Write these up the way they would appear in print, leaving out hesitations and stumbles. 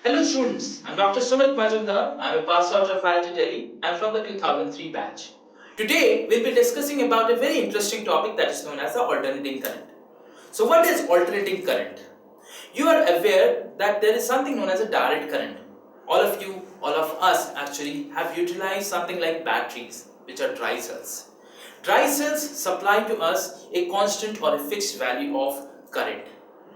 Hello students, I'm Dr. Sumit Majumdar. I'm a pass out of IIT Delhi. I'm from the 2003 batch. Today we'll be discussing about a very interesting topic that is known as the alternating current. So what is alternating current? You are aware that there is something known as a direct current. All of you, all of us actually have utilized something like batteries, which are dry cells. Dry cells supply to us a constant or a fixed value of current,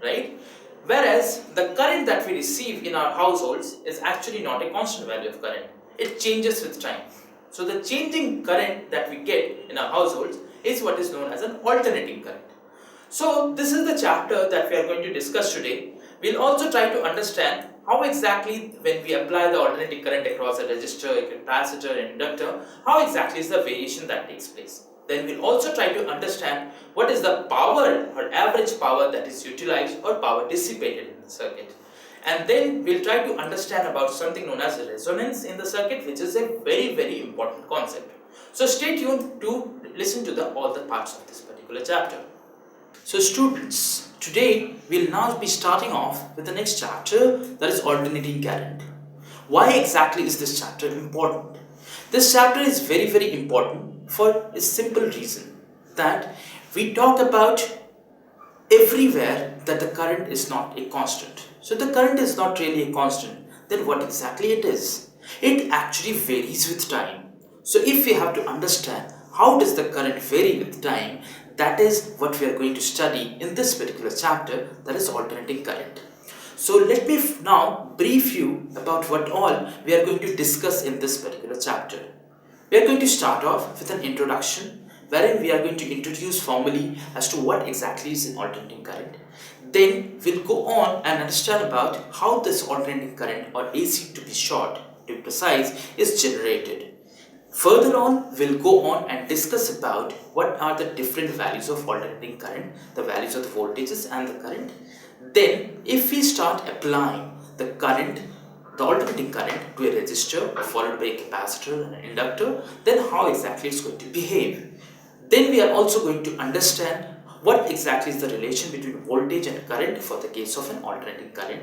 right? Whereas the current that we receive in our households is actually not a constant value of current. It changes with time. So the changing current that we get in our households is what is known as an alternating current. So this is the chapter that we are going to discuss today. We'll also try to understand how exactly when we apply the alternating current across a resistor, a capacitor, an inductor, how exactly is the variation that takes place. Then we'll also try to understand what is the power or average power that is utilized or power dissipated in the circuit. And then we'll try to understand about something known as resonance in the circuit, which is a very important concept. So stay tuned to listen to all the parts of this particular chapter. So students, today we'll now be starting off with the next chapter, that is alternating current. Why exactly is this chapter important? This chapter is very important for a simple reason, that we talk about everywhere that the current is not a constant. So the current is not really a constant, then what exactly it is? It actually varies with time. So if we have to understand how does the current vary with time, that is what we are going to study in this particular chapter, that is alternating current. So let me now brief you about what all we are going to discuss in this particular chapter. We are going to start off with an introduction wherein we are going to introduce formally as to what exactly is an alternating current. Then we'll go on and understand about how this alternating current, or AC to be short, to be precise, is generated. Further on, we'll go on and discuss about what are the different values of alternating current, the values of the voltages and the current. Then, if we start applying the current, the alternating current to a resistor followed by a capacitor and an inductor, then how exactly it's going to behave. Then we are also going to understand what exactly is the relation between voltage and current for the case of an alternating current.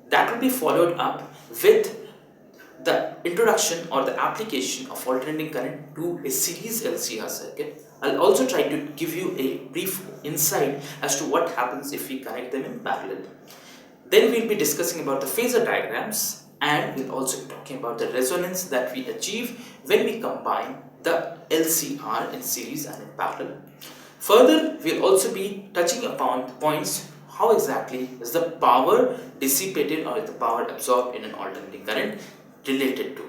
That will be followed up with the introduction or the application of alternating current to a series LCR circuit. I'll also try to give you a brief insight as to what happens if we connect them in parallel. Then we'll be discussing about the phasor diagrams, and we'll also be talking about the resonance that we achieve when we combine the LCR in series and in parallel. Further, we'll also be touching upon the points how exactly is the power dissipated or the power absorbed in an alternating current related to.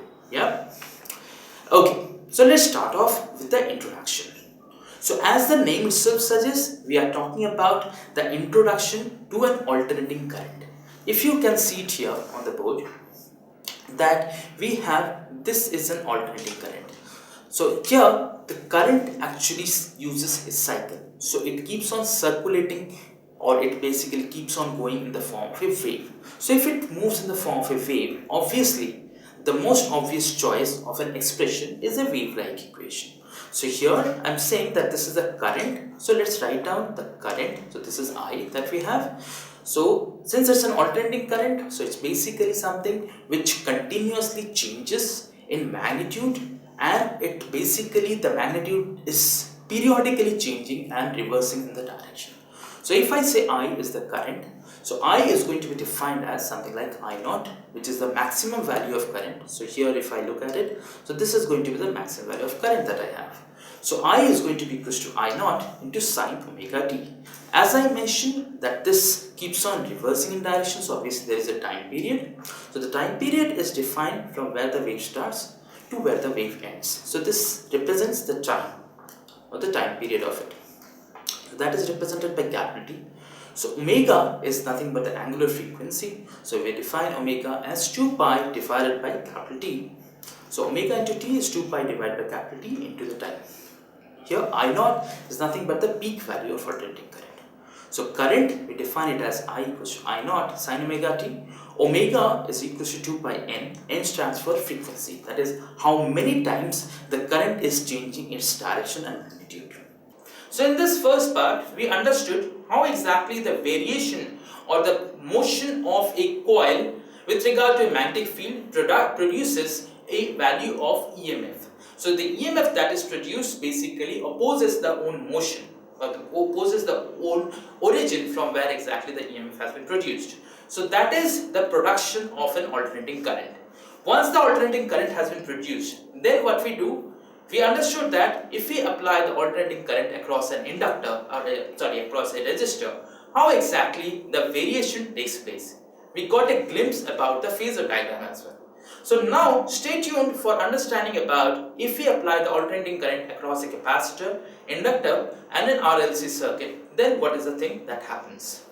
Okay, so let's start off with the introduction. So as the name itself suggests, we are talking about the introduction to an alternating current. If you can see it here on the board, that we have, this is an alternating current. So here the current actually uses a cycle, so it keeps on circulating, or it basically keeps on going in the form of a wave. So if it moves in the form of a wave, obviously the most obvious choice of an expression is a wave-like equation. So here I'm saying that this is the current, so let's write down the current. So this is I that we have. So since it's an alternating current, so it's basically something which continuously changes in magnitude, and it basically, the magnitude is periodically changing and reversing in the direction. So if I say I is the current, so I is going to be defined as something like I naught, which is the maximum value of current. So here if I look at it, so this is going to be the maximum value of current that I have. So I is going to be equal to I naught into sine omega t. As I mentioned that this keeps on reversing in direction, so obviously there is a time period. So the time period is defined from where the wave starts to where the wave ends. So this represents the time or the time period of it. So that is represented by capital T. So omega is nothing but the angular frequency. So we define omega as 2 pi divided by capital T. So omega into T is 2 pi divided by capital T into the time. Here I naught is nothing but the peak value of alternating current. So current, we define it as I equals to I naught sine omega t. Omega is equals to 2 pi n. N stands for frequency, that is how many times the current is changing its direction and magnitude. So in this first part, we understood how exactly the variation or the motion of a coil with regard to a magnetic field, produces a value of EMF. So the EMF that is produced basically opposes the own motion, or opposes the own origin from where exactly the EMF has been produced. So that is the production of an alternating current. Once the alternating current has been produced, then what we do, we understood that if we apply the alternating current across an inductor, or across a resistor, how exactly the variation takes place. We got a glimpse about the phasor diagram as well. So now stay tuned for understanding about if we apply the alternating current across a capacitor, inductor and an RLC circuit, then what is the thing that happens.